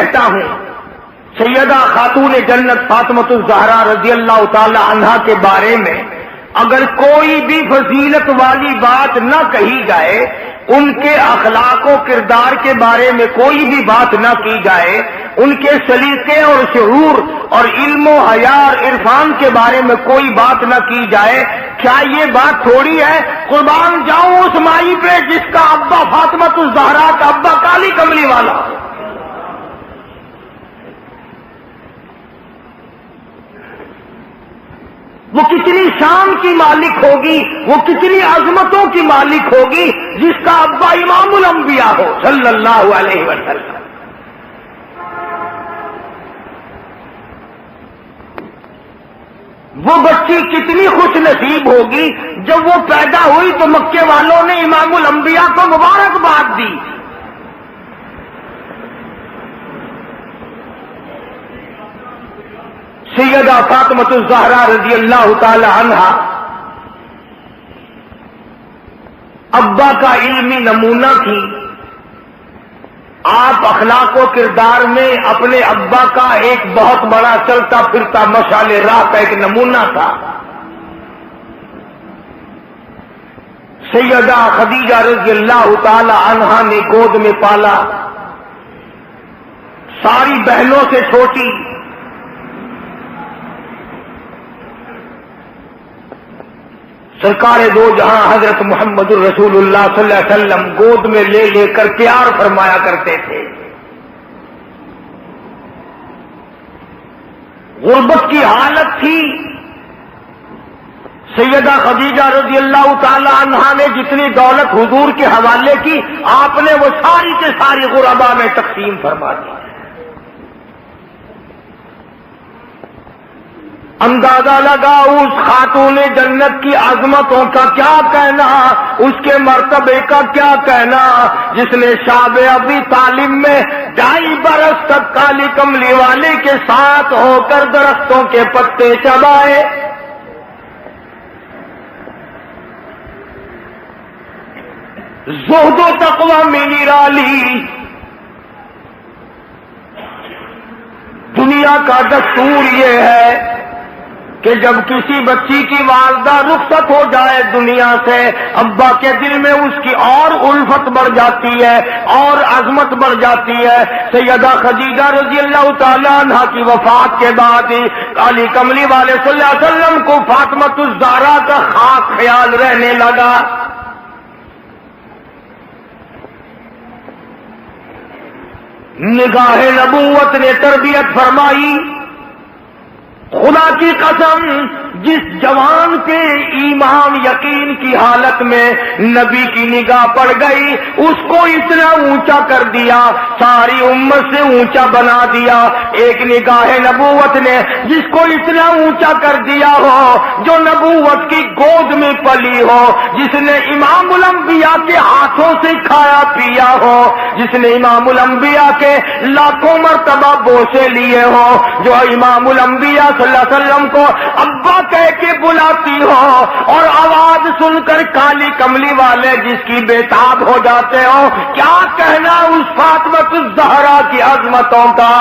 کہتا ہوں سیدہ خاتون جنت فاطمۃ الزہرا رضی اللہ تعالی عنہا کے بارے میں اگر کوئی بھی فضیلت والی بات نہ کہی جائے، ان کے اخلاق و کردار کے بارے میں کوئی بھی بات نہ کی جائے، ان کے سلیقے اور شعور اور علم و حیا اور عرفان کے بارے میں کوئی بات نہ کی جائے، کیا یہ بات تھوڑی ہے؟ قربان جاؤں اس مائی پہ جس کا ابا فاطمۃ الزہرا کا ابا کالی کملی والا، وہ کتنی شان کی مالک ہوگی، وہ کتنی عظمتوں کی مالک ہوگی جس کا ابا امام الانبیاء ہو صلی اللہ علیہ وسلم۔ وہ بچی کتنی خوش نصیب ہوگی جب وہ پیدا ہوئی تو مکے والوں نے امام الانبیاء کو مبارکباد دی۔ سیدہ فاطمۃ الزہرا رضی اللہ تعالی عنہا ابا کا علمی نمونہ تھی، آپ اخلاق و کردار میں اپنے ابا کا ایک بہت بڑا چلتا پھرتا مشعل راہ کا ایک نمونہ تھا۔ سیدہ خدیجہ رضی اللہ تعالی عنہا نے گود میں پالا، ساری بہنوں سے چھوٹی، سرکار دو جہاں حضرت محمد الرسول اللہ صلی اللہ علیہ وسلم گود میں لے لے کر پیار فرمایا کرتے تھے۔ غربت کی حالت تھی، سیدہ خدیجہ رضی اللہ تعالی عنہا نے جتنی دولت حضور کے حوالے کی، آپ نے وہ ساری کے ساری غربا میں تقسیم فرما دی۔ اندازہ لگا اس خاتون جنت کی عظمتوں کا کیا کہنا، اس کے مرتبے کا کیا کہنا، جس نے شاب ابی طالب میں 2.5 برس تک کالی کملی والے کے ساتھ ہو کر درختوں کے پتے چبائے۔ زہد و تقوی میں نرالی، دنیا کا دستور یہ ہے کہ جب کسی بچی کی والدہ رخصت ہو جائے دنیا سے، ابا کے دل میں اس کی اور الفت بڑھ جاتی ہے اور عظمت بڑھ جاتی ہے۔ سیدہ خدیجہ رضی اللہ تعالیٰ عنہا کی وفات کے بعد کالی کملی والے صلی اللہ علیہ وسلم کو فاطمۃ الزہرا کا خاص خیال رہنے لگا۔ نگاہ نبوت نے تربیت فرمائی۔ خدا کی قسم، جس جوان کے ایمان یقین کی حالت میں نبی کی نگاہ پڑ گئی، اس کو اتنا اونچا کر دیا، ساری امت سے اونچا بنا دیا۔ ایک نگاہ نبوت نے جس کو اتنا اونچا کر دیا ہو، جو نبوت کی گود میں پلی ہو، جس نے امام الانبیاء کے ہاتھوں سے کھایا پیا ہو، جس نے امام الانبیاء کے لاکھوں مرتبہ بوسے لیے ہو، جو امام الانبیاء صلی اللہ علیہ وسلم کو ابا کہہ کے بلاتی ہو، اور آواز سن کر کالی کملی والے جس کی بےتاب ہو جاتے ہو، کیا کہنا اس فاطمۃ الزہرا کی عظمتوں کا۔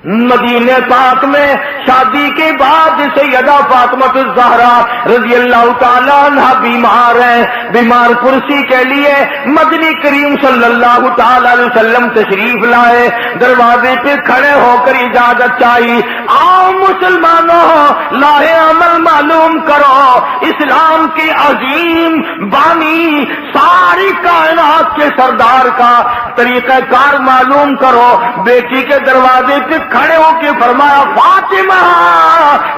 مدینہ پاک میں شادی کے بعد سیدہ فاطمۃ الزہرا رضی اللہ تعالیٰ عنہ بیمار ہیں، بیمار کرسی کے لیے مدنی کریم صلی اللہ تعالی علیہ وسلم تشریف لائے، دروازے پہ کھڑے ہو کر اجازت چاہی، آؤ مسلمانوں، لاہ عمل معلوم کرو، اسلام کے عظیم بانی ساری کائنات کے سردار کا طریقہ کار معلوم کرو۔ بیٹی کے دروازے پہ کھڑے ہو کے فرمایا، فاطمہ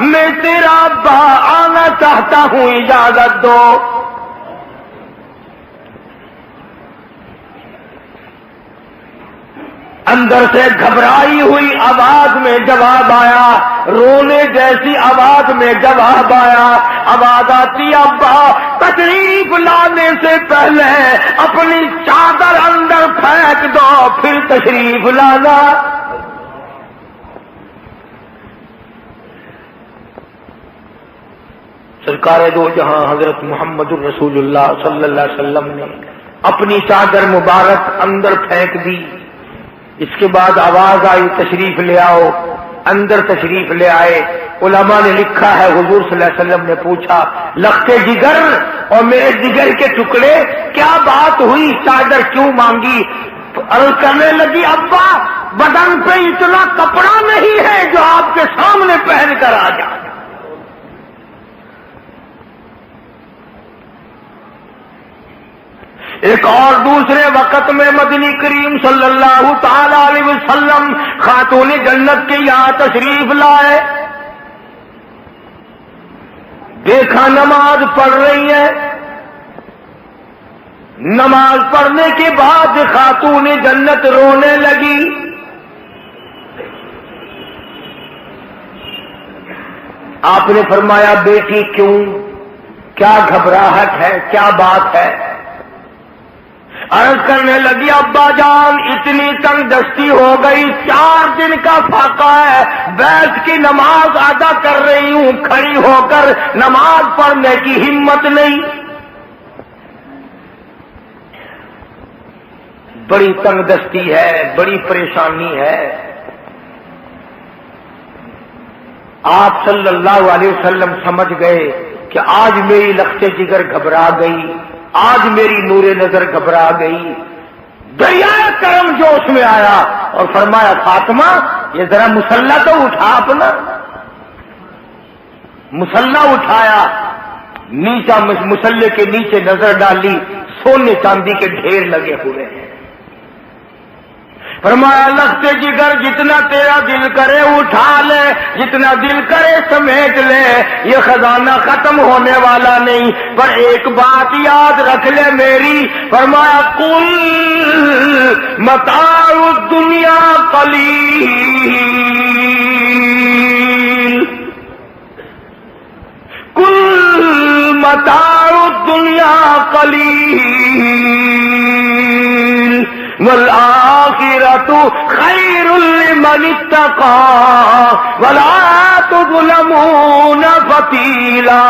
میں تیرا ابا آنا چاہتا ہوں، اجازت دو۔ اندر سے گھبرائی ہوئی آواز میں جواب آیا، رونے جیسی آواز میں جواب آیا، آواز آتی، ابا تشریف لانے سے پہلے اپنی چادر اندر پھینک دو پھر تشریف لانا۔ سرکار دو جہاں حضرت محمد الرسول اللہ صلی اللہ علیہ وسلم نے اپنی چادر مبارک اندر پھینک دی. اس کے بعد آواز آئی تشریف لے آؤ. اندر تشریف لے آئے. علماء نے لکھا ہے حضور صلی اللہ علیہ وسلم نے پوچھا لختے جگر اور میرے جگر کے ٹکڑے کیا بات ہوئی, چادر کیوں مانگی؟ عرض کرنے لگی ابا بدن پہ اتنا کپڑا نہیں ہے جو آپ کے سامنے پہن کر آ جائے. ایک اور دوسرے وقت میں مدنی کریم صلی اللہ تعالی علیہ وسلم خاتون جنت کے یہاں تشریف لائے. دیکھا نماز پڑھ رہی ہے. نماز پڑھنے کے بعد خاتون جنت رونے لگی. آپ نے فرمایا بیٹی کیوں, کیا گھبراہٹ ہے, کیا بات ہے؟ عرض کرنے لگی ابا جان اتنی تنگ دستی ہو گئی, 4 دن کا فاقہ ہے, بیٹھ کی نماز ادا کر رہی ہوں, کھڑی ہو کر نماز پڑھنے کی ہمت نہیں. بڑی تنگ دستی ہے, بڑی پریشانی ہے. آپ صلی اللہ علیہ وسلم سمجھ گئے کہ آج میری لخت جگر گھبرا گئی, آج میری نور نظر گھبرا گئی. دریائے کرم جوش میں آیا اور فرمایا فاطمہ یہ ذرا مصلہ تو اٹھا اپنا. مصلہ اٹھایا, نیچا مصلے کے نیچے نظر ڈالی, سونے چاندی کے ڈھیر لگے ہوئے ہیں. فرمایا لختے جگر جتنا تیرا دل کرے اٹھا لے, جتنا دل کرے سمیٹ لے, یہ خزانہ ختم ہونے والا نہیں, پر ایک بات یاد رکھ لے میری. فرمایا کل متاع الدنیا قلیل, کل متاع الدنیا قلیل والآخرۃ خیر لمن اتقى ولا تظلمون فتیلا.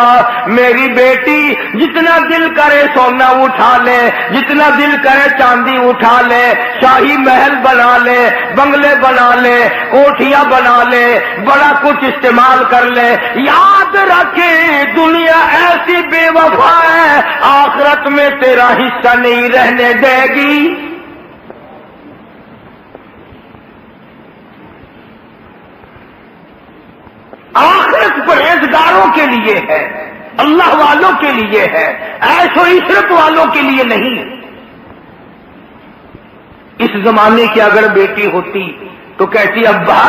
میری بیٹی جتنا دل کرے سونا اٹھا لے, جتنا دل کرے چاندی اٹھا لے, شاہی محل بنا لے, بنگلے بنا لے, کوٹھیاں بنا لے, بڑا کچھ استعمال کر لے, یاد رکھے دنیا ایسی بے وفا ہے, آخرت میں تیرا حصہ نہیں رہنے دے گی. آخرت پرہیزگاروں کے لیے ہے, اللہ والوں کے لیے ہے, عیش و عشرت والوں کے لیے نہیں. اس زمانے کی اگر بیٹی ہوتی تو کہتی ابا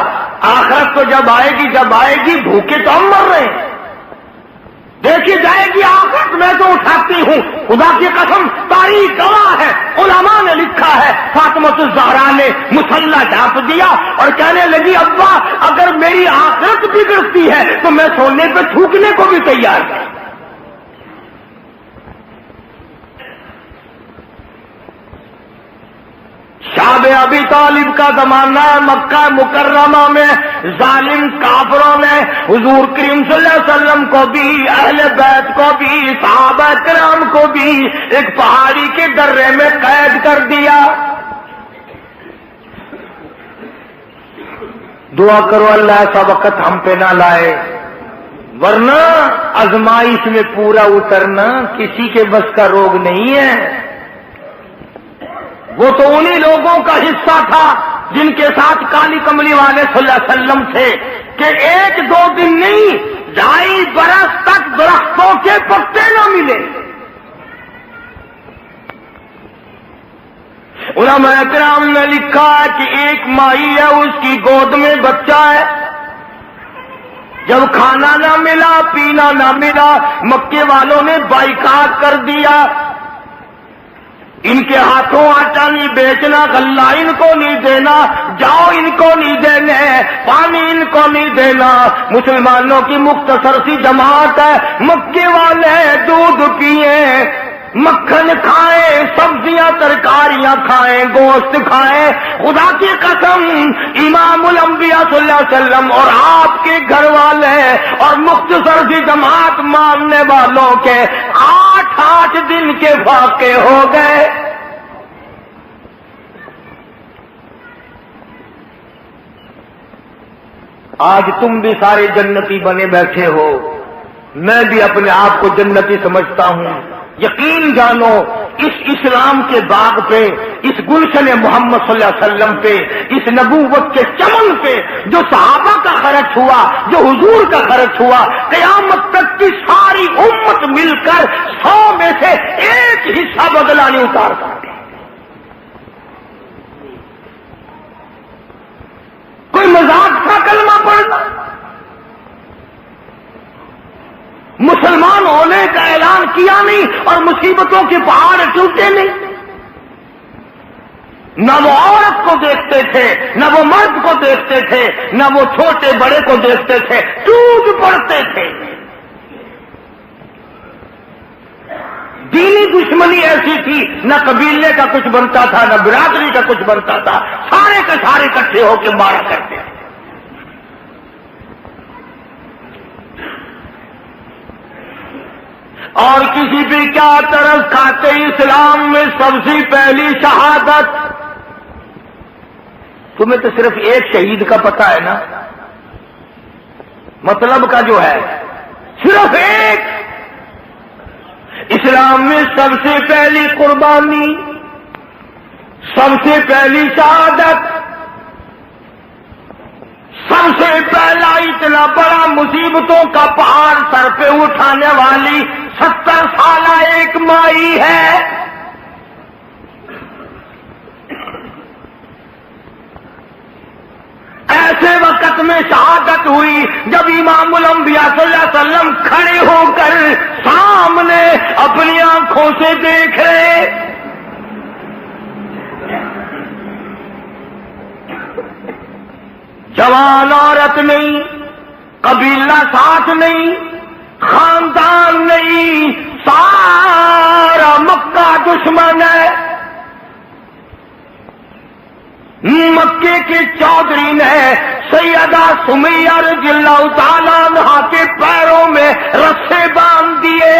آخرت تو جب آئے گی بھوکے تو ہم مر رہے ہیں, دیکھی جائے گی آخرت میں تو اٹھاتی ہوں. خدا کی قسم تاریخ گواہ ہے, علماء نے لکھا ہے فاطمہ الزہرا نے مصلہ ڈھانپ دیا اور کہنے لگی ابا اگر میری آخرت بگڑتی ہے تو میں سونے پہ تھوکنے کو بھی تیار ہوں. شاب ابی طالب کا زمانہ ہے. مکہ مکرمہ میں ظالم کافروں نے حضور کریم صلی اللہ علیہ وسلم کو بھی, اہل بیت کو بھی, صحابہ کرام کو بھی ایک پہاڑی کے درے میں قید کر دیا. دعا کرو اللہ ایسا وقت ہم پہ نہ لائے, ورنہ آزمائش میں پورا اترنا کسی کے بس کا روگ نہیں ہے. وہ تو انہی لوگوں کا حصہ تھا جن کے ساتھ کالی کملی والے صلی اللہ علیہ وسلم تھے کہ 1-2 دن نہیں 2.5 برس تک درختوں کے پتے نہ ملے. علماء کرام نے لکھا ہے کہ ایک مائی ہے, اس کی گود میں بچہ ہے. جب کھانا نہ ملا, پینا نہ ملا, مکے والوں نے بائیکاٹ کر دیا. ان کے ہاتھوں آٹا نہیں بیچنا, غلہ ان کو نہیں دینا, جاؤ ان کو نہیں دینے, پانی ان کو نہیں دینا. مسلمانوں کی مختصر سی جماعت ہے, مکے والے دودھ پیے, مکھن کھائیں، سبزیاں ترکاریاں کھائیں، گوشت کھائیں، خدا کی قسم امام الانبیاء صلی اللہ علیہ وسلم اور آپ کے گھر والے اور مختصر سی جماعت ماننے والوں کے 8 دن کے واقع ہو گئے۔ آج تم بھی سارے جنتی بنے بیٹھے ہو، میں بھی اپنے آپ کو جنتی سمجھتا ہوں۔ یقین جانو اس اسلام کے باغ پہ، اس گلشن محمد صلی اللہ علیہ وسلم پہ، اس نبوت کے چمن پہ جو صحابہ کا خرچ ہوا، جو حضور کا خرچ ہوا، قیامت تک کی ساری امت مل کر 100 میں سے 1 حصہ بدلہ نہیں اتار سکتے۔ کوئی مذاق تھا کلمہ پڑھنا؟ مسلمان ہونے کا اعلان کیا نہیں اور مصیبتوں کے پہاڑ ٹوٹے نہیں۔ نہ وہ عورت کو دیکھتے تھے، نہ وہ مرد کو دیکھتے تھے، نہ وہ چھوٹے بڑے کو دیکھتے تھے، ٹوٹ پڑتے تھے۔ دینی دشمنی ایسی تھی، نہ قبیلے کا کچھ بنتا تھا، نہ برادری کا کچھ بنتا تھا، سارے کے سارے اکٹھے ہو کے مارا کرتے تھے۔ اور کسی بھی کیا طرز کھاتے اسلام میں سب سے پہلی شہادت، تمہیں تو صرف ایک شہید کا پتہ ہے نا، مطلب کا جو ہے صرف ایک۔ اسلام میں سب سے پہلی قربانی، سب سے پہلی شہادت، سب سے پہلا اتنا بڑا مصیبتوں کا پہاڑ سر پہ اٹھانے والی 70 سالہ ایک مائی ہے۔ ایسے وقت میں شہادت ہوئی جب امام الانبیاء صلی اللہ علیہ وسلم کھڑے ہو کر سامنے اپنی آنکھوں سے دیکھ رہے۔ جوان عورت نہیں، قبیلہ ساتھ نہیں، خاندان نہیں، سارا مکہ دشمن ہے۔ مکے کے چودھری نے سیدہ سمیہ رضی اللہ تعالیٰ عنہا کے پیروں میں رسے باندھ دیے،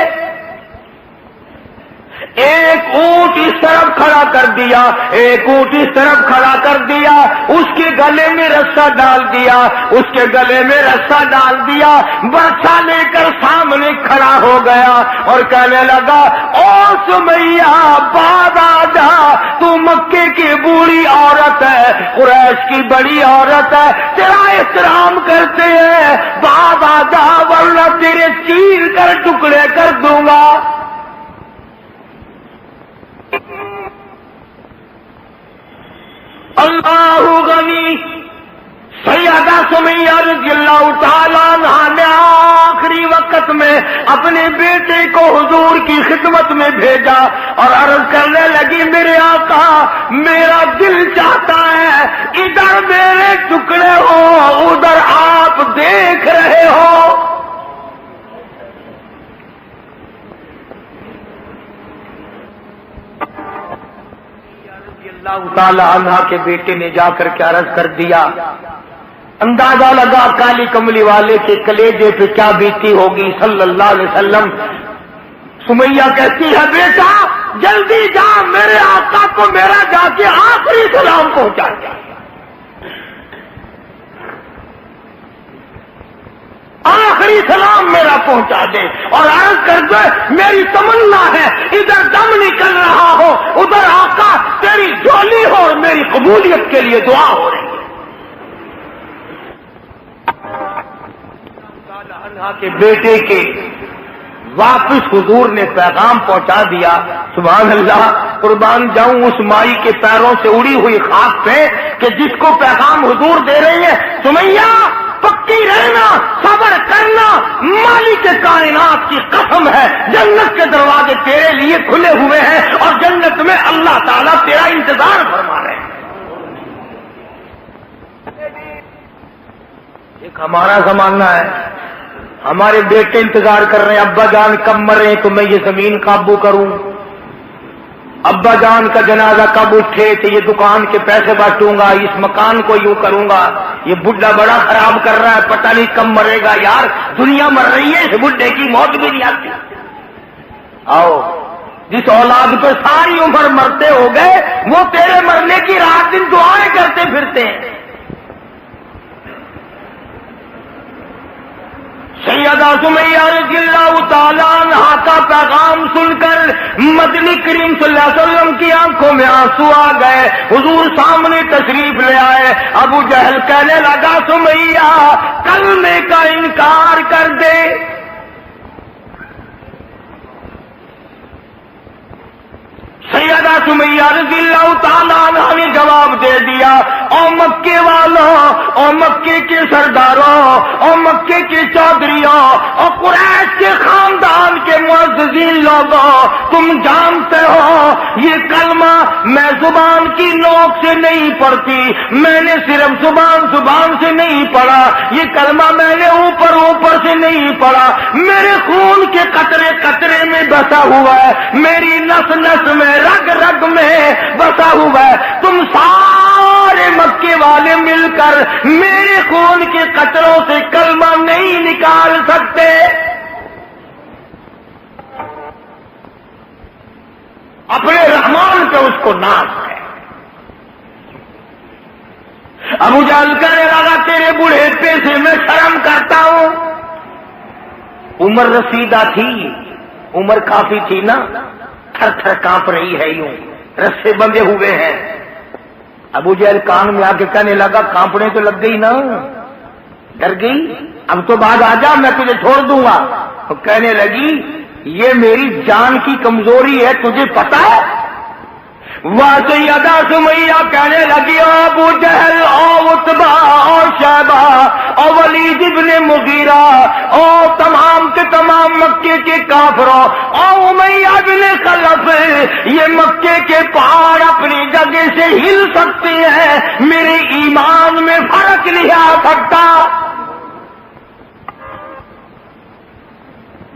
ایک اونٹ اس طرف کھڑا کر دیا، ایک اونٹ اس طرف کھڑا کر دیا، اس کے گلے میں رسا ڈال دیا، اس کے گلے میں رسا ڈال دیا، برچہ لے کر سامنے کھڑا ہو گیا اور کہنے لگا، او سمیہ بعد آ جا، تو مکے کی بوڑھی عورت ہے، قریش کی بڑی عورت ہے، تیرا احترام کرتے ہیں، بعد آ جا ورنہ تیرے چیر کر ٹکڑے کر دوں گا۔ اللہ غنی، سیدہ سمیہ رضی اللہ تعالیٰ عنہا نے آخری وقت میں اپنے بیٹے کو حضور کی خدمت میں بھیجا اور عرض کرنے لگی، میرے آقا میرا دل چاہتا ہے ادھر میرے ٹکڑے ہو، ادھر آپ دیکھ رہے ہو۔ اللہ تعالی عنہ کے بیٹے نے جا کر کے عرض کر دیا، اندازہ لگا کالی کملی والے کے کلیجے پہ کیا بیتی ہوگی صلی اللہ علیہ وسلم۔ سمیہ کہتی ہے، بیٹا جلدی جا، میرے آقا کو میرا جا کے آخری سلام پہنچا دیا، آخری سلام میرا پہنچا دے اور عرض کر دے، میری تمنا ہے ادھر دم نکل رہا ہو، ادھر آقا تیری جھولی ہو اور میری قبولیت کے لیے دعا ہو رہی ہے۔ کے بیٹے کے واپس حضور نے پیغام پہنچا دیا۔ سبحان اللہ، قربان جاؤں اس مائی کے پیروں سے اڑی ہوئی خاک پہ کہ جس کو پیغام حضور دے رہی ہے، سمیہ پکی رہنا، صبر کرنا، مالک کائنات کی قسم ہے جنت کے دروازے تیرے لیے کھلے ہوئے ہیں اور جنت میں اللہ تعالیٰ تیرا انتظار فرما رہے ہیں۔ ایک ہمارا زمانہ ہے، ہمارے بیٹے انتظار کر رہے ہیں، ابا جان کب مرے تو میں یہ زمین قابو کروں، ابا جان کا جنازہ کب اٹھے کہ یہ دکان کے پیسے بانٹوں گا، اس مکان کو یوں کروں گا، یہ بڈھا بڑا خراب کر رہا ہے، پتہ نہیں کب مرے گا، یار دنیا مر رہی ہے، اس بڈھے کی موت بھی نہیں آتی۔ آؤ، جس اولاد پہ ساری عمر مرتے ہو گئے وہ تیرے مرنے کی رات دن دعائیں کرتے پھرتے ہیں۔ سیدہ سمیہ رضی اللہ تعالیٰ عنہا کا پیغام سن کر مدنی کریم صلی اللہ علیہ وسلم کی آنکھوں میں آنسو آ گئے، حضور سامنے تشریف لے آئے۔ ابو جہل کہنے لگا سمیہ کلمے کا انکار کر دے۔ سیدہ سمیہ رضی اللہ تعالیٰ عنہ نے جواب دے دیا، او مکے والوں، او مکے کے سرداروں، او مکے کے چودھریوں، او قریش کے خاندان کے معززین لوگوں، تم جانتے ہو یہ کلمہ میں زبان کی نوک سے نہیں پڑھتی، میں نے صرف زبان سے نہیں پڑھا، یہ کلمہ میں نے اوپر سے نہیں پڑھا، میرے خون کے قطرے قطرے میں بسا ہوا ہے، میری نس نس میں رگ رگ میں بسا ہوا ہے، تم سارے مکے والے مل کر میرے خون کے قطروں سے کلمہ نہیں نکال سکتے۔ اپنے رحمان پہ اس کو ناز ہے۔ ابو جہل کہنے لگا تیرے بڑھیپے سے میں شرم کرتا ہوں۔ عمر رسیدہ تھی، عمر کافی تھی نا، تھر تھر کانپ رہی ہے، یوں رسے بندھے ہوئے ہیں۔ ابو جہل کان میں آ کے کہنے لگا کانپنے تو لگ گئی نا، ڈر گئی، اب تو بعد آ جا میں تجھے چھوڑ دوں گا۔ تو کہنے لگی یہ میری جان کی کمزوری ہے، تجھے پتا ہے؟ سیدہ سمیہ کہنے لگی ابو جہل او عتبہ او شیبہ او ولید ابن مغیرہ او تمام کے تمام مکے کے کافروں او امیہ بن خلف، یہ مکے کے پہاڑ اپنی جگہ سے ہل سکتے ہیں، میرے ایمان میں فرق نہیں آ سکتا۔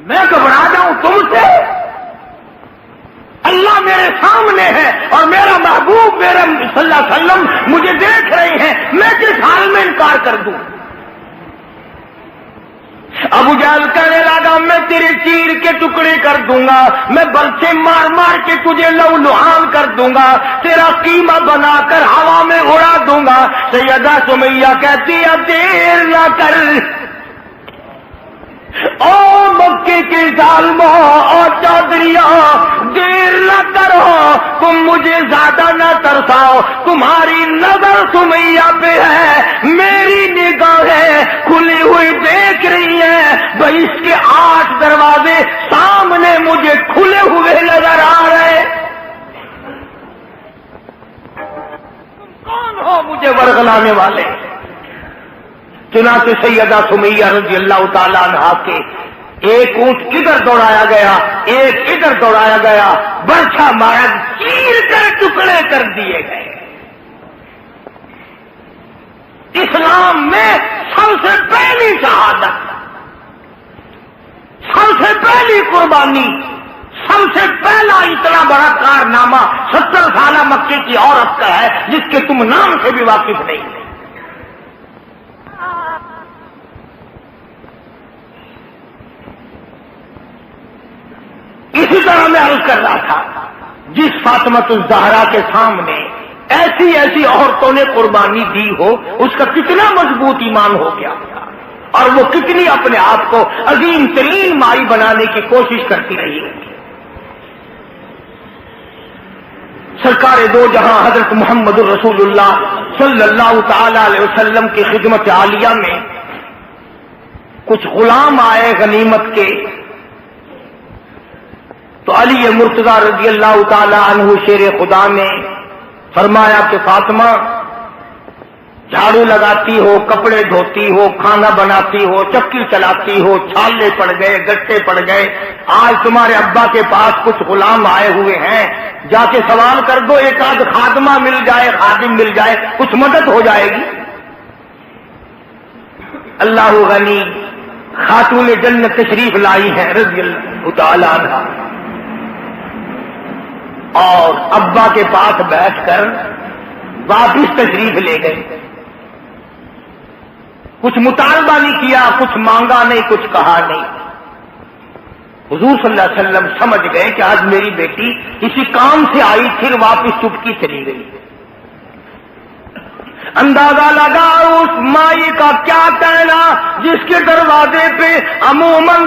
میں گھبرا جاؤں تم سے؟ اللہ میرے سامنے ہے اور میرا محبوب میرے صلی اللہ علیہ وسلم مجھے دیکھ رہے ہیں، میں کس حال میں انکار کر دوں؟ ابو جہل کہنے لگا میں تیرے چیر کے ٹکڑے کر دوں گا، میں برچے مار مار کے تجھے لو لہان کر دوں گا، تیرا قیمہ بنا کر ہوا میں اڑا دوں گا۔ سیدہ سمیہ کہتی ہے دیر نہ کر، او مکے کے ظالموں اور چودھریوں، دیر نہ کرو، تم مجھے زیادہ نہ ترساؤ، تمہاری نظر سمیہ پہ ہے، میری نگاہیں کھلی ہوئی دیکھ رہی ہیں، بھائی اس کے 8 دروازے سامنے مجھے کھلے ہوئے نظر آ رہے، تم کون ہو مجھے ورغلانے والے؟ چنانچہ سیدہ سمیہ رضی اللہ تعالیٰ عنہا کے ایک اونٹ ادھر دوڑایا گیا، ایک ادھر دوڑایا گیا، برچھا مارا، چیر کر ٹکڑے کر دیے گئے۔ اسلام میں سب سے پہلی شہادت، سب سے پہلی قربانی، سب سے پہلا اتنا بڑا کارنامہ 70 سالہ مکے کی عورت کا ہے جس کے تم نام سے بھی واقف نہیں تھے۔ اسی طرح میں عرض کر رہا تھا، جس فاطمۃ الزہرا کے سامنے ایسی ایسی عورتوں نے قربانی دی ہو، اس کا کتنا مضبوط ایمان ہو گیا اور وہ کتنی اپنے آپ کو عظیم ترین مائی بنانے کی کوشش کرتی رہی ہے۔ سرکار دو جہاں حضرت محمد الرسول اللہ صلی اللہ تعالی علیہ وسلم کی خدمت عالیہ میں کچھ غلام آئے غنیمت کے، تو علی مرتضی رضی اللہ تعالی عنہ شیر خدا نے فرمایا کہ فاطمہ جھاڑو لگاتی ہو، کپڑے دھوتی ہو، کھانا بناتی ہو، چکی چلاتی ہو، چھالے پڑ گئے، گٹے پڑ گئے، آج تمہارے ابا کے پاس کچھ غلام آئے ہوئے ہیں، جا کے سوال کر دو، ایک آدھ خادمہ مل جائے، خادم مل جائے، کچھ مدد ہو جائے گی۔ اللہ غنی خاتون جنت تشریف لائی ہیں رضی اللہ تعالی عنہ۔ اور ابا کے پاس بیٹھ کر واپس تشریف لے گئے. کچھ مطالبہ نہیں کیا، کچھ مانگا نہیں، کچھ کہا نہیں. حضور صلی اللہ علیہ وسلم سمجھ گئے کہ آج میری بیٹی کسی کام سے آئی پھر واپس چپکی چلی گئی. اندازہ لگا اس مائی کا کیا کہنا جس کے دروازے پہ عموماً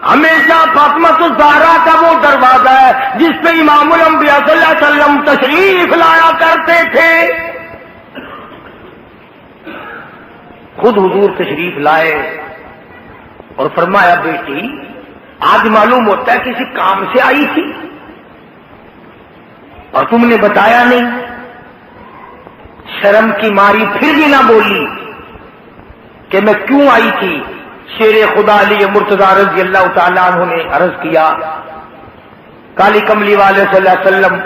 ہمیشہ فاطمہ الزہرا کا وہ دروازہ ہے جس پہ امام الانبیاء صلی اللہ علیہ وسلم تشریف لایا کرتے تھے. خود حضور تشریف لائے اور فرمایا بیٹی آج معلوم ہوتا ہے کسی کام سے آئی تھی اور تم نے بتایا نہیں. شرم کی ماری پھر بھی نہ بولی کہ میں کیوں آئی تھی. شیر خدا علی مرتضی رضی اللہ تعالیٰ عنہ نے عرض کیا کالی کملی والے صلی اللہ علیہ وسلم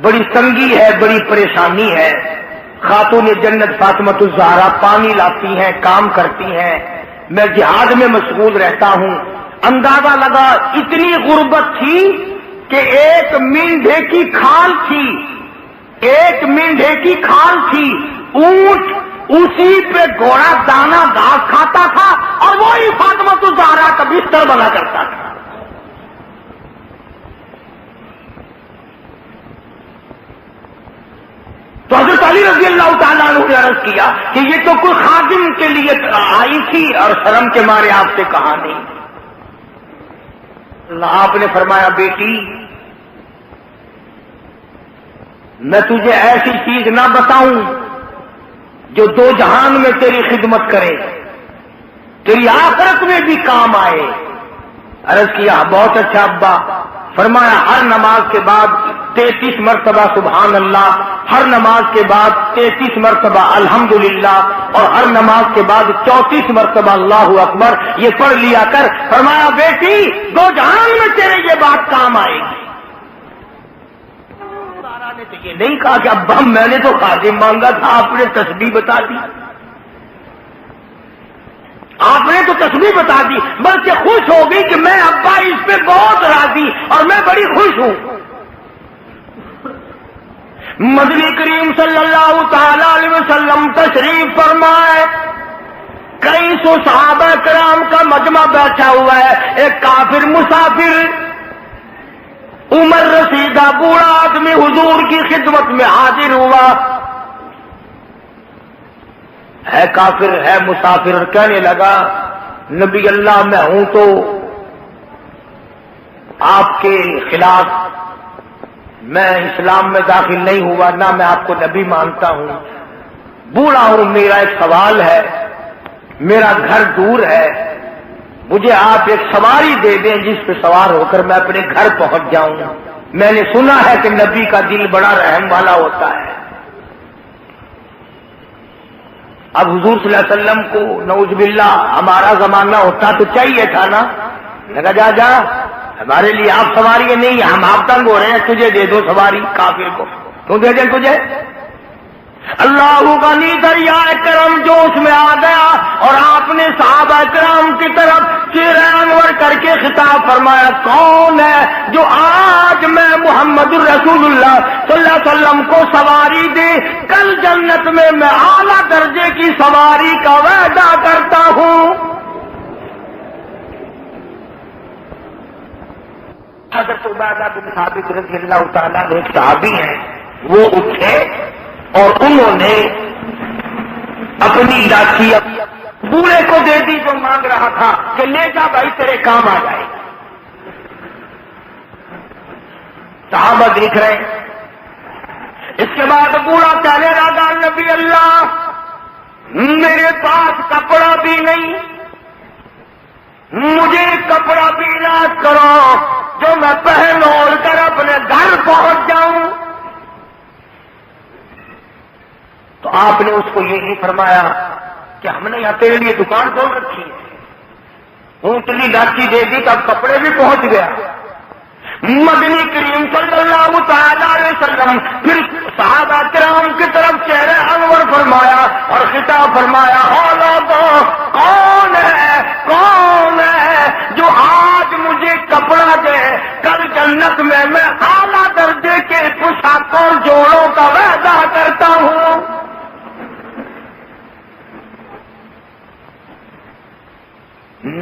بڑی تنگی ہے، بڑی پریشانی ہے. خاتون جنت فاطمہ الزہرا پانی لاتی ہیں، کام کرتی ہیں، میں جہاد میں مشغول رہتا ہوں. اندازہ لگا اتنی غربت تھی کہ ایک مینڈھے کی کھال تھی، ایک مینڈھے کی کھال تھی، اونٹ اسی پہ گھوڑا دانا گھاس کھاتا تھا اور وہی فاطمہ الزہرا کا بستر بنا کرتا تھا. تو حضرت علی رضی اللہ تعالیٰ عنہ نے عرض کیا کہ یہ تو کوئی خادم کے لیے آئی تھی اور شرم کے مارے آپ سے کہا نہیں. آپ نے فرمایا بیٹی میں تجھے ایسی چیز نہ بتاؤں جو دو جہان میں تیری خدمت کرے، تیری آخرت میں بھی کام آئے. عرض کیا بہت اچھا ابا. فرمایا ہر نماز کے بعد 33 مرتبہ سبحان اللہ، ہر نماز کے بعد 33 مرتبہ الحمدللہ اور ہر نماز کے بعد 34 مرتبہ اللہ اکبر یہ پڑھ لیا کر. فرمایا بیٹی دو جہان میں تیرے یہ بات کام آئے گی. نے تو یہ نہیں کہا کہ ابا میں نے تو خادم مانگا تھا، آپ نے تسبیح بتا دی، آپ نے تو تسبیح بتا دی، بلکہ خوش ہو گئی کہ میں ابا اس پہ بہت راضی اور میں بڑی خوش ہوں. مدنی کریم صلی اللہ تعالی علیہ وسلم تشریف فرمائے. کئی سو صحابہ کرام کا مجمع بیٹھا ہوا ہے. ایک کافر مسافر عمر رسیدہ بوڑھا آدمی حضور کی خدمت میں حاضر ہوا. ہے کافر ہے مسافر اور کہنے لگا نبی اللہ میں ہوں تو آپ کے خلاف میں اسلام میں داخل نہیں ہوا، نہ میں آپ کو نبی مانتا ہوں. بوڑھا ہوں، میرا ایک سوال ہے، میرا گھر دور ہے، مجھے آپ ایک سواری دے دیں جس پہ سوار ہو کر میں اپنے گھر پہنچ جاؤں. میں نے سنا ہے کہ نبی کا دل بڑا رحم والا ہوتا ہے. اب حضور صلی اللہ علیہ وسلم کو نعوذ باللہ ہمارا زمانہ ہوتا تو چاہیے تھا نا، لگا جا جا ہمارے لیے آپ سواری نہیں، ہم آپ تنگ ہو رہے ہیں، تجھے دے دو سواری. کافر کو کیوں دے دیں تجھے؟ اللہ غنی دریا کرم جوش میں آ گیا اور آپ نے صحابہ کرام کی طرف چہرہ انور کر کے خطاب فرمایا کون ہے جو آج میں محمد الرسول اللہ صلی اللہ علیہ وسلم کو سواری دے؟ کل جنت میں اعلیٰ درجے کی سواری کا وعدہ کرتا ہوں. حضرت عبادہ بن ثابت رضی اللہ تعالیٰ عنہ ایک صحابی ہیں، وہ اٹھے اور انہوں نے اپنی لاٹھی بوڑھے کو دے دی جو مانگ رہا تھا کہ لے جا بھائی تیرے کام آ جائے. صحابہ دیکھ رہے ہیں. اس کے بعد بوڑھا کہنے لگا نبی اللہ میرے پاس کپڑا بھی نہیں، مجھے کپڑا بھی علاج کرو جو میں پہن اوڑھ کر اپنے گھر پہنچ جاؤں. تو آپ نے اس کو یہ نہیں فرمایا کہ ہم نے یہاں تیرے لیے دکان کھول رکھی ہے، اونٹلی لاٹھی دے دی تو اب کپڑے بھی پہنچ گیا. مدنی کریم صلی اللہ تعالی علیہ وسلم پھر صحابہ کرام کی طرف چہرے انور فرمایا اور خطاب فرمایا کون ہے جو آج مجھے کپڑا دے؟ کل جنت میں اعلیٰ درجے کے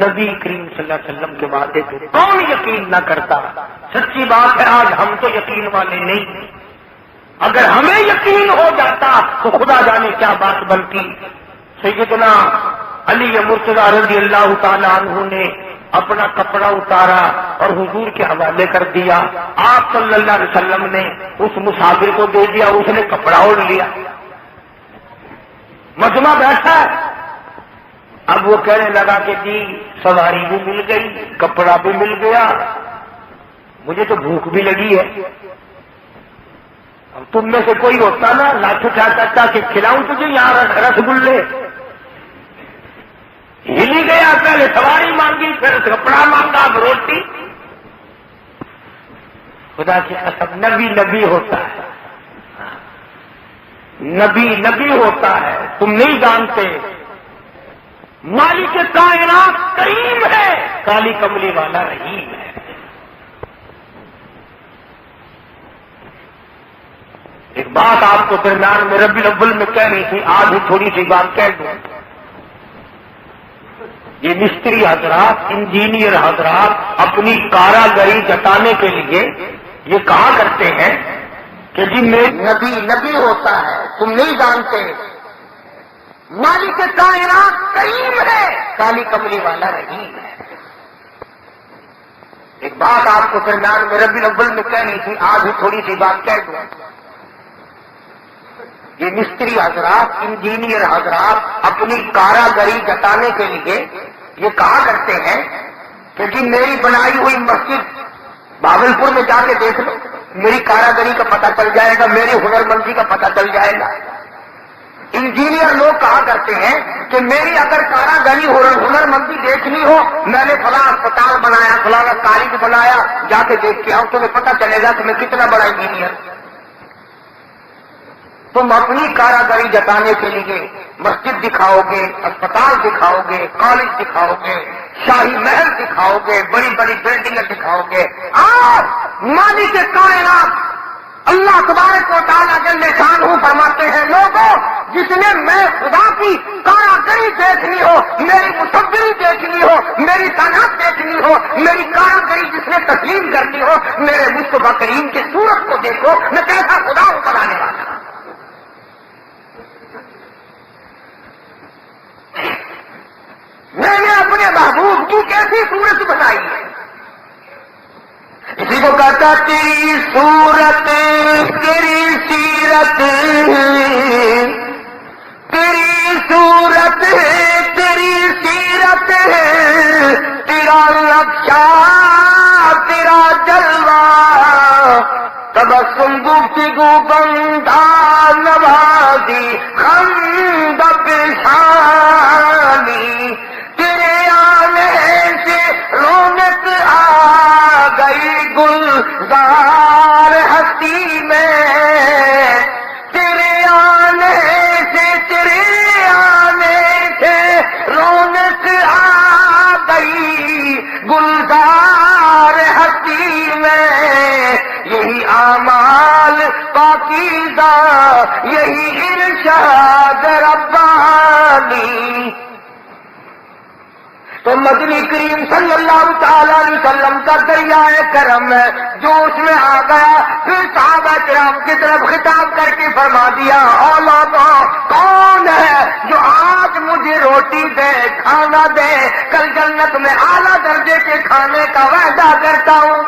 نبی کریم صلی اللہ علیہ وسلم کے وعدے پہ کون یقین نہ کرتا؟ سچی بات ہے آج ہم تو یقین والے نہیں ہیں۔ اگر ہمیں یقین ہو جاتا تو خدا جانے کیا بات بنتی۔ سیدنا علی مرتضیٰ رضی اللہ تعالی عنہ نے اپنا کپڑا اتارا اور حضور کے حوالے کر دیا۔ آپ صلی اللہ علیہ وسلم نے اس مسافر کو دے دیا، اس نے کپڑا اوڑھ لیا، مجمع بیٹھا ہے۔ اب وہ کہنے لگا کہ جی سواری بھی مل گئی، کپڑا بھی مل گیا، مجھے تو بھوک بھی لگی ہے۔ اب تم میں سے کوئی ہوتا نا لاٹھ اٹھا کہ کھلاؤں تجھے یہاں رسگلے، ہلی گیا، پہلے سواری مانگی، پھر کپڑا مانگا، اب روٹی۔ خدا کی قسم نبی نبی ہوتا ہے، نبی نبی ہوتا ہے، تم نہیں جانتے۔ مالک کائنات کریم ہے، کالی کملی والا رحیم ہے۔ ایک بات آپ کو درمیان میں ربیع الاول میں کہنی تھی، آج ہی تھوڑی سی بات کہہ دوں۔ یہ مستری حضرات، انجینئر حضرات اپنی کاراگری جتانے کے لیے یہ کہا کرتے ہیں کہ جی میں نبی نبی ہوتا ہے، تم نہیں جانتے۔ مالک کائنات کریم ہے، کالی کملی والا رحیم ہے۔ ایک بات آپ کو درمیان میں ربیع الاول میں کہنی تھی، آج ہی تھوڑی سی بات کہہ دوں۔ یہ مستری حضرات، انجینئر حضرات اپنی کاراگری جتانے کے لیے یہ کہا کرتے ہیں کہ جی میری بنائی ہوئی مسجد بھاگلپور میں جا کے دیکھ لو، میری کاراگری کا پتہ چل جائے گا، میری ہنرمندی کا پتہ چل جائے گا۔ انجینئر لوگ کہا کرتے ہیں کہ میری اگر کاراگری ہنرمندی دیکھنی ہو، میں نے فلاں اسپتال بنایا، فلاں کالج بنایا، جا کے دیکھ کے آؤ، تمہیں پتہ چلے گا کہ میں کتنا بڑا انجینئر۔ تم اپنی کاراگری جتانے کے لیے مسجد دکھاؤ گے، اسپتال دکھاؤ گے، کالج دکھاؤ گے، شاہی محل دکھاؤ گے، بڑی بڑی بلڈنگیں دکھاؤ گے۔ آپ مالک کائنات اللہ تبارک و تعالیٰ جل شانہ فرماتے ہیں، لوگوں جس نے میں خدا کی کاراگری دیکھنی ہو، میری مصوری دیکھنی ہو، میری صنعت دیکھنی ہو، میری کاراگری جس نے تسلیم کرنی ہو، میرے مصطفیٰ کریم کی صورت کو دیکھو، میں کیسا خدا ہوں بنانے والا۔ میں نے اپنے محبوب کی کیسی صورت بنائی ہے؟ اسی کو کہتا تیری صورت تیری سیرت، تیری صورت تیری سیرت، تیرا نقشہ تیرا جلوہ، تبسم گفتگو بندہ نوازی خندہ پیشانی، تیرے آنے سے رونق آ گئی گلزار ہستی میں، تیرے آنے سے رونق آ گئی گلزار ہستی میں، یہی اعمال پاکیزہ یہی ارشاد ربانی۔ تو مدنی کریم صلی اللہ تعالی علیہ وسلم کا دریائے کرم ہے جو اس میں آ گیا، پھر صحابہ کرام کی طرف خطاب کر کے فرما دیا، اولادو کون ہے جو آج مجھے روٹی دے، کھانا دے، کل جنت میں اعلیٰ درجے کے کھانے کا وعدہ کرتا ہوں۔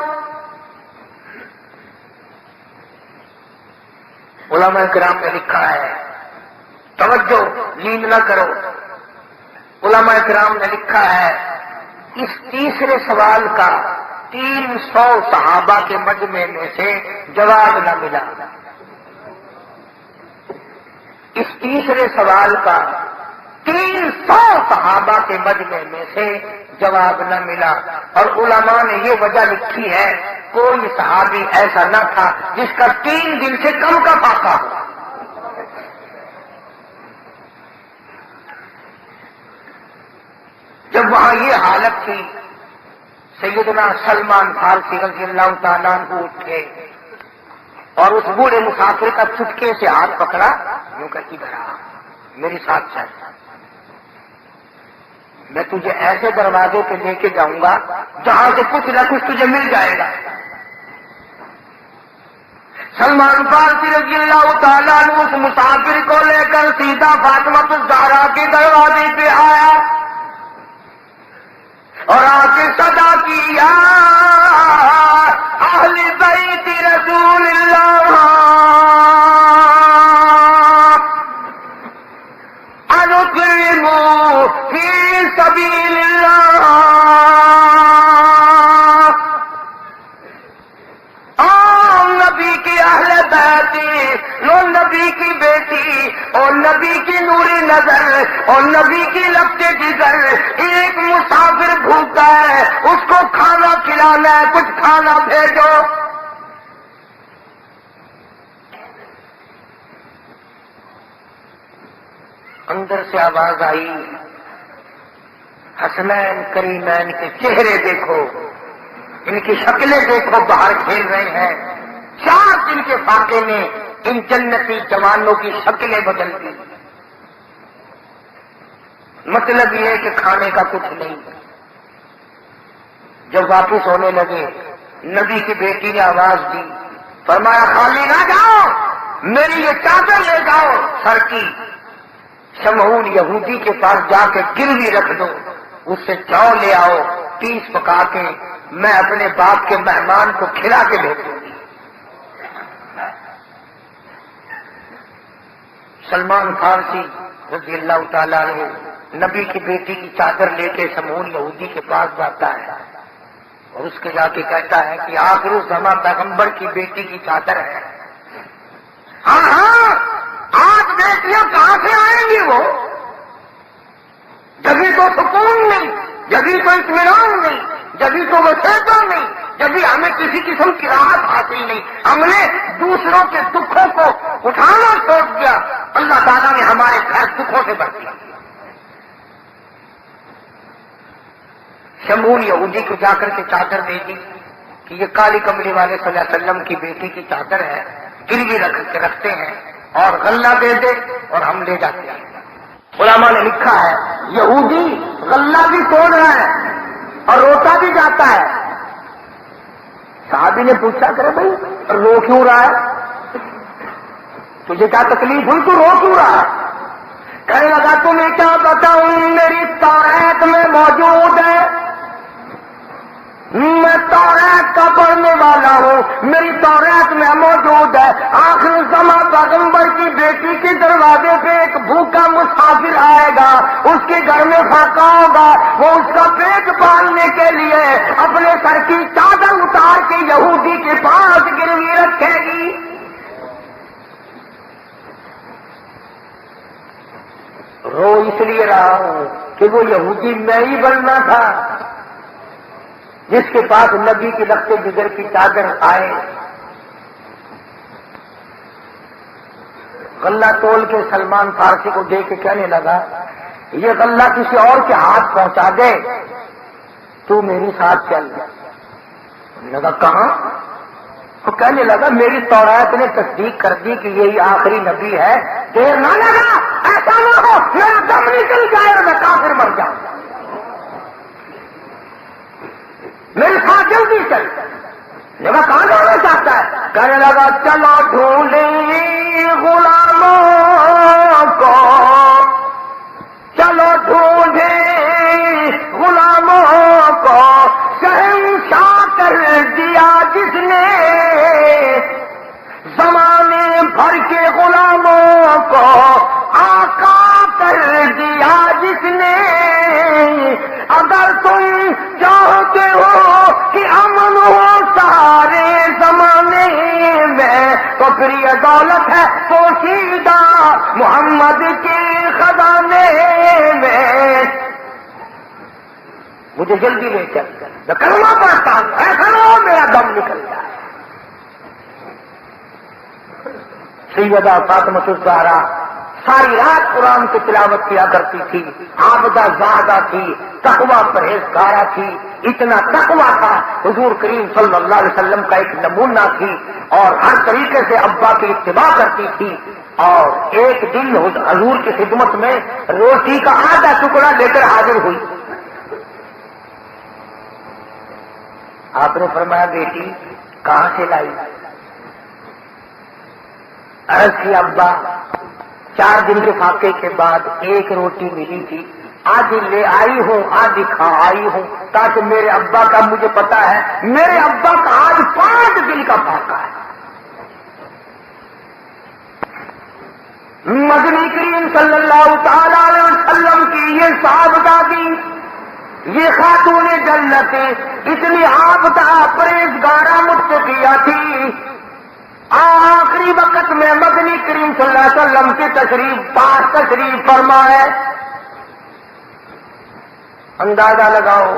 علماء کرام نے لکھا ہے، توجہ نیند نہ کرو، علماء کرام نے لکھا ہے اس تیسرے سوال کا 300 صحابہ کے مجمع میں سے جواب نہ ملا۔ اس تیسرے سوال کا 300 صحابہ کے مجمع میں سے جواب نہ ملا، اور علماء نے یہ وجہ لکھی ہے کوئی صحابی ایسا نہ تھا جس کا 3 دن سے کم کا فاقہ ہو۔ جب وہاں یہ حالت تھی، سیدنا سلمان فارسی رضی اللہ تعالیٰ عنہ اٹھے اور اس بوڑھے مسافر کا چٹکے سے ہاتھ پکڑا، یوں کہ ادھر آ، میری ساتھ چل، میں تجھے ایسے دروازے پہ لے کے جاؤں گا جہاں سے کچھ نہ کچھ تجھے مل جائے گا۔ سلمان فارسی رضی اللہ تعالیٰ عنہ اس مسافر کو لے کر سیدھا فاطمہ الزہرا کے دروازے پہ آیا اور آ کے صدا کی، یا اہل بیت رسول اللہ اقیموا فی سبیل اللہ، نبی کی اہل بیت اور نبی کی بیٹی اور نبی کی نوری نظر اور نبی کی لپٹے جگر، ایک مسافر بھوکا ہے، اس کو کھانا کھلانا ہے، کچھ کھانا بھیجو۔ اندر سے آواز آئی، حسنین کریمین کے چہرے دیکھو، ان کی شکلیں دیکھو، باہر کھیل رہے ہیں۔ 4 دن کے فاقے نے ان جنتی جوانوں کی شکلیں بدل دی۔ مطلب یہ ہے کہ کھانے کا کچھ نہیں۔ جب واپس ہونے لگے نبی کی بیٹی نے آواز دی، فرمایا خالی نہ جاؤ، میری یہ چادر لے جاؤ سر کی، شمعون یہودی کے پاس جا کے گروی رکھ دو، اس سے جو لے آؤ، پیس پکا کے میں اپنے باپ کے مہمان کو کھلا کے بھیجوں گی۔ سلمان فارسی رضی اللہ تعالیٰ عنہ نبی کی بیٹی کی چادر لے کے شمعون یہودی کے پاس جاتا ہے اور اس کے جا کے کہتا ہے کہ آخر الزماں پیغمبر کی بیٹی کی چادر ہے۔ ہاں آج بیٹیاں کہاں سے آئیں گی؟ وہ جبھی تو سکون نہیں، جبھی تو اطمینان نہیں، جبھی تو وسیعت نہیں، جبھی ہمیں کسی قسم کی راحت حاصل نہیں، ہم نے دوسروں کے دکھوں کو اٹھانا چھوڑ دیا، اللہ تعالیٰ نے ہمارے گھر دکھوں سے بھر دیا۔ شمعون یہودی کو جا کر کے چادر دے دی کہ یہ کالی کملی والے صلی اللہ علیہ وسلم کی بیٹی کی چادر ہے، گروی رکھ کے رکھتے ہیں اور غلہ دے دے اور ہم لے جاتے ہیں۔ علماء نے لکھا ہے یہودی غلہ بھی توڑ رہا ہے اور روتا بھی جاتا ہے۔ صحابی نے پوچھا کرے بھائی رو کیوں رہا ہے؟ تجھے کیا تکلیف ہوئی، تو رو کیوں رہا ہے؟ کہنے لگا تمہیں کیا بتاؤں، میری تورات میں موجود ہے، میں تورات کا پڑھنے والا ہوں، میری تورات میں موجود ہے، آخر زمان پیغمبر کی بیٹی کے دروازے پہ ایک بھوکا مسافر آئے گا، اس کے گھر میں فاقہ ہوگا، وہ اس کا پیٹ پالنے کے لیے اپنے سر کی چادر اتار کے یہودی کے پاس گروی رکھے گی۔ رو اس لیے رہا ہوں کہ وہ یہودی میں ہی بننا تھا جس کے پاس نبی کی لپٹے جگر کی چادر آئے۔ غلہ تول کے سلمان فارسی کو دے کے کہنے لگا یہ غلہ کسی اور کے ہاتھ پہنچا دے، تو میری ساتھ چل۔ لگا کہاں؟ وہ کہنے لگا میری تورات نے تصدیق کر دی کہ یہی آخری نبی ہے، دیر نہ لگا، ایسا نہ ہو میرا دم نکل جائے اور میں کافر مر جاؤں، میرے ساتھ جلدی چل۔ لگا کہاں جانا چاہتا ہے؟ کہنے لگا چلو ڈھونڈیں غلاموں کو، چلو ڈھونڈیں غلاموں کو، شہنشاہ کر دیا جس نے زمانے بھر کے غلاموں کو، آقا کر دیا جس نے۔ اگر تم چاہتے ہو کہ امن ہو سارے زمانے میں تو پھر یہ دولت ہے پوشیدہ محمد کے خزانے میں۔ مجھے جلدی لے چل، میں کلمہ پڑھتا ہوں، ایسا نہ ہو میرا دم نکل جائے۔ سیدہ فاطمہ الزہرا ساری رات قرآن کی تلاوت کیا کرتی تھی، عابدہ زاہدہ تھی، تقویٰ پرہیزگارہ تھی، اتنا تقویٰ تھا حضور کریم صلی اللہ علیہ وسلم کا ایک نمونہ تھی، اور ہر طریقے سے ابا کی اتباع کرتی تھی۔ اور ایک دن حضور کی خدمت میں روٹی کا آدھا ٹکڑا لے کر حاضر ہوئی، آپ نے فرمایا بیٹی کہاں سے لائی؟ عرض کی ابا 4 دن کے فاقے کے بعد ایک روٹی ملی تھی، آج لے آئی ہوں، آج کھا آئی ہوں، تاکہ میرے ابا کا مجھے پتا ہے میرے ابا کا آج 5 دن کا فاقہ ہے۔ مدنی کریم صلی اللہ تعالی علیہ وسلم کی یہ صحابزادی، یہ خاتون جنت اتنی عابدہ پرہیزگارہ متقیہ تھی، آخری وقت میں مدنی کریم صلی اللہ علیہ وسلم کی تشریف فرما ہے۔ اندازہ لگاؤ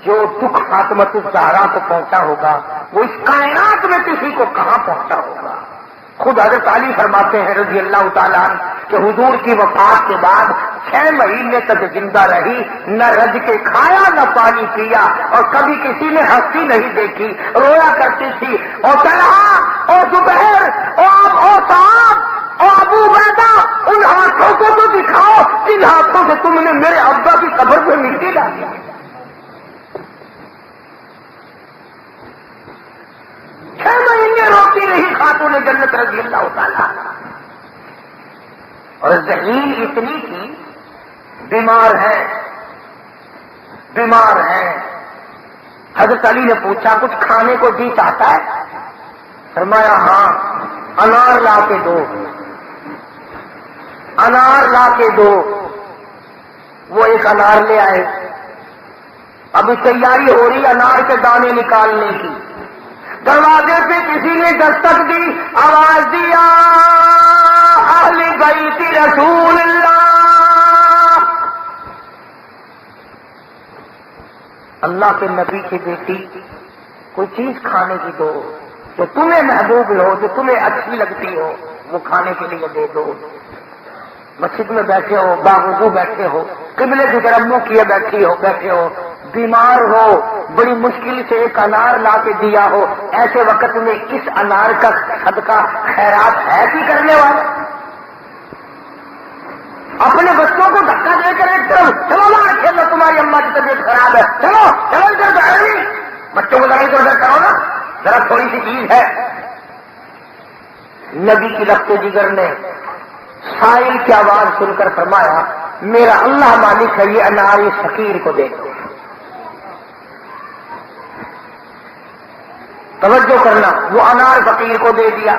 جو دکھ فاطمۃ الزہرا کو پہنچا ہوگا وہ اس کائنات میں کسی کو کہاں پہنچا ہوگا۔ خود حضرت علی فرماتے ہیں رضی اللہ تعالیٰ عنہ کہ حضور کی وفات کے بعد 6 مہینے تک زندہ رہی، نہ رج کے کھایا نہ پانی پیا، اور کبھی کسی نے ہنسی نہیں دیکھی، رویا کرتی تھی۔ اور طلحہ اور زبیر اور صاحب اور ابو عبیدہ، ان ہاتھوں کو تو دکھاؤ جن ہاتھوں سے تم نے میرے ابا کی قبر پہ مٹی ڈالی۔ 6 مہینے روتی رہی خاتون جنت رضی اللہ تعالیٰ، اور ذہین اتنی تھی، بیمار ہے۔ حضرت علی نے پوچھا کچھ کھانے کو جی چاہتا ہے؟ فرمایا ہاں، انار لا کے دو، انار لا کے دو۔ وہ ایک انار لے آئے، ابھی تیاری ہو رہی انار کے دانے نکالنے کی۔ دروازے پہ کسی نے دستک دی، آواز دیا اہل بیت رسول اللہ، اللہ کے نبی کی بیٹی کوئی چیز کھانے کی دو جو تمہیں محبوب ہو، جو تمہیں اچھی لگتی ہو، وہ کھانے کے لیے دے دو۔ مسجد میں بیٹھے ہو، باوضو بیٹھے ہو، قبلے کی طرف منہ کیے بیٹھے ہو، بیمار ہو، بڑی مشکل سے ایک انار لا کے دیا ہو، ایسے وقت میں اس انار کا صدقہ خیرات ہے کہ کرنے والا؟ اپنے بچوں کو دھکا دے کر ایک طرف چلو باہر کھیل لو، تمہاری اماں کی طبیعت خراب ہے، چلو ادھر باہر، بچوں کو ذرا ادھر کرو نا، ذرا تھوڑی سی چیز ہے۔ نبی کی لفظ جگر نے سائل کی آواز سن کر فرمایا میرا اللہ مالک ہے، یہ انار اس فقیر کو دے دو۔ توجہ کرنا، وہ انار فقیر کو دے دیا۔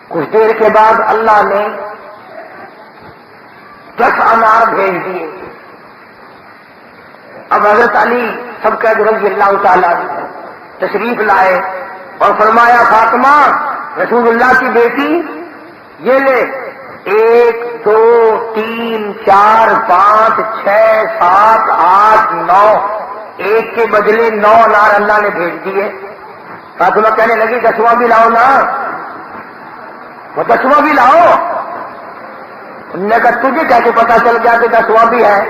کچھ دیر کے بعد اللہ نے 10 انار بھیج دیے۔ اب حضرت علی سب کا رضی اللہ تعالیٰ تشریف لائے اور فرمایا فاطمہ رسول اللہ کی بیٹی یہ لے، 1 2 3 4 5 6 7 8 9، ایک کے بدلے 9 انار اللہ نے بھیج دیے۔ فاطمہ کہنے لگی 10واں بھی لاؤ نا، وہ 10واں بھی لاؤ۔ انہوں نے کہا تجھے کیسے پتا چل گیا کہ 10واں بھی ہے؟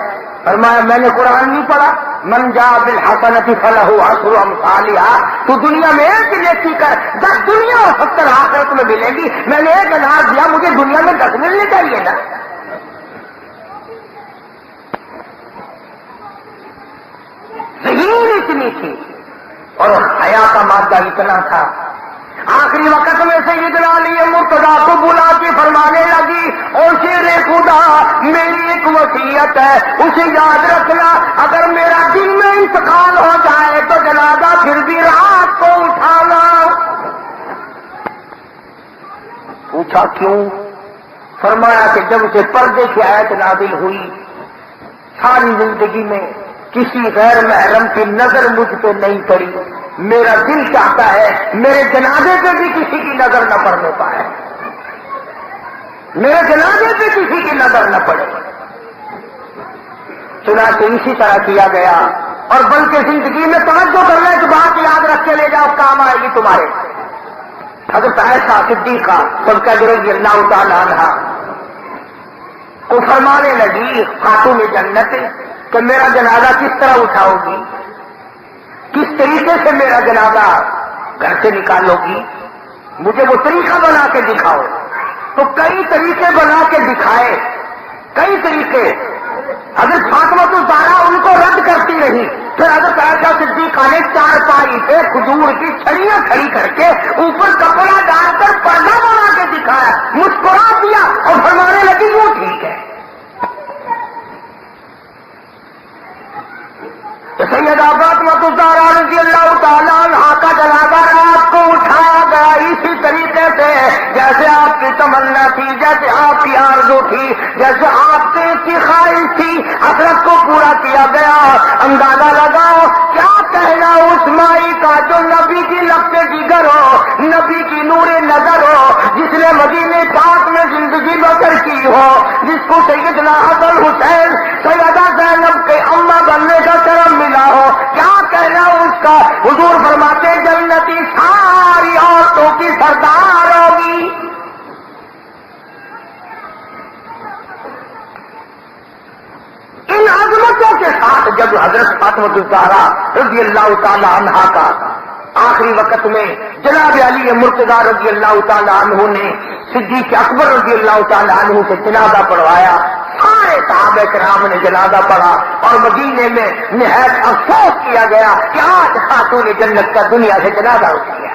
فرمایا میں نے قرآن نہیں پڑھا، من جاء بالحسنۃ فلہ عشر امثالها، تو دنیا میں ایک نیکی کر 10 دنیا اور 70 آخرت میں ملے گی، میں نے 1 انار دیا، مجھے دنیا میں 10 ملنے چاہیے نا۔ ذہین اتنی تھی اور حیا کا مادہ اتنا تھا۔ آخری وقت میں سیدنا علی مرتضیٰ کو بلا کے فرمانے لگی اور شیر خدا میری ایک وصیت ہے، اسے یاد رکھنا، اگر میرا دن میں انتقال ہو جائے تو جنازہ پھر بھی رات کو اٹھانا۔ پوچھا کیوں؟ فرمایا کہ جب سے پردے کی آیت نازل ہوئی ساری زندگی میں کسی غیر محرم کی نظر مجھ پہ نہیں پڑی، میرا دل چاہتا ہے میرے جنازے پہ بھی کسی کی نظر نہ پڑنے پائے، میرے جنازے پہ کسی کی نظر نہ پڑے۔ چنانچہ اسی طرح کیا گیا، اور بلکہ زندگی میں توجہ کرنا ایک بات یاد رکھ کے لے جاؤ، کام آئے گی تمہارے۔ حضرت عائشہ صدیقہ سب کا رضی اللہ تعالیٰ عنہا کو فرمانے لگی خاتون جنت کہ میرا جنازہ کس طرح اٹھاؤ گی، کس طریقے سے میرا جنازہ گھر سے نکالو گی، مجھے وہ طریقہ بنا کے دکھاؤ۔ تو کئی طریقے بنا کے دکھائے، کئی طریقے، حضرت فاطمہ الزہرا ان کو رد کرتی رہی. پھر حضرت عائشہ صدیقہ نے چارپائی پہ کھجور کی چھڑیاں کھڑی کر کے اوپر کپڑا ڈال کر پردہ بنا کے دکھایا, مسکرا دیا اور فرمانے لگی وہ ٹھیک ہے. تو سیدہ فاطمہ الزہرا رضی اللہ تعالیٰ عنہ کا جنازہ رات کو اٹھایا گیا اسی طریقے سے جیسے آپ کی تمنا تھی, جیسے آپ کی آرزو تھی, جیسے آپ کی خواہش تھی, حضرت کو پورا کیا گیا. اندازہ لگاؤ کیا کہنا اس مائی کا جو نبی کی لفظ جگر ہو, نبی کی نور نظر ہو, جس نے مدینے پاک میں زندگی بسر کی ہو, جس کو سیدنا حسن حسین سیدہ زینب کے اماں بننے کا کرم ملا ہو. کیا کہنا اس کا؟ حضور فرماتے جنتی ساری عورتوں کی سردار ہوگی. ان عظمتوں کے ساتھ جب حضرت فاطمہ الزہرا رضی اللہ تعالی عنہا کا آخری وقت میں جناب علی مرتضیٰ رضی اللہ تعالی عنہ نے صدیق اکبر رضی اللہ تعالی عنہ سے جنازہ پڑھوایا, سارے صحابہ کرام نے جنازہ پڑھا اور مدینے میں نہایت افسوس کیا گیا کہ آج خاتون جنت کا دنیا سے جنازہ اٹھ گیا.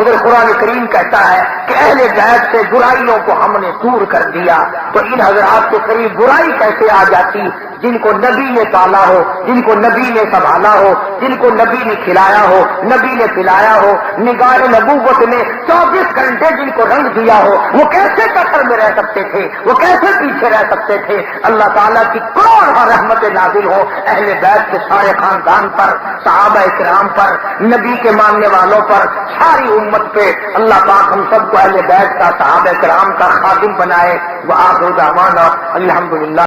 ادھر قرآن کریم کہتا ہے کہ اہل بیت سے برائیوں کو ہم نے دور کر دیا. تو ان حضرات کے قریب برائی کیسے آ جاتی جن کو نبی نے پالا ہو, جن کو نبی نے سنبھالا ہو, جن کو نبی نے کھلایا ہو, نبی نے پلایا ہو, نگاہ نبوت نے 24 گھنٹے جن کو رنگ دیا ہو, وہ کیسے کفر میں رہ سکتے تھے, وہ کیسے پیچھے رہ سکتے تھے؟ اللہ تعالیٰ کی کروڑ رحمت نازل ہو اہل بیت کے سارے خاندان پر, صحابہ کرام پر, نبی کے ماننے والوں پر, ساری امت پہ. اللہ پاک ہم سب کو اہل بیت کا, صحابہ کرام کا خادم بنائے. وآخر دعوانا الحمدللہ.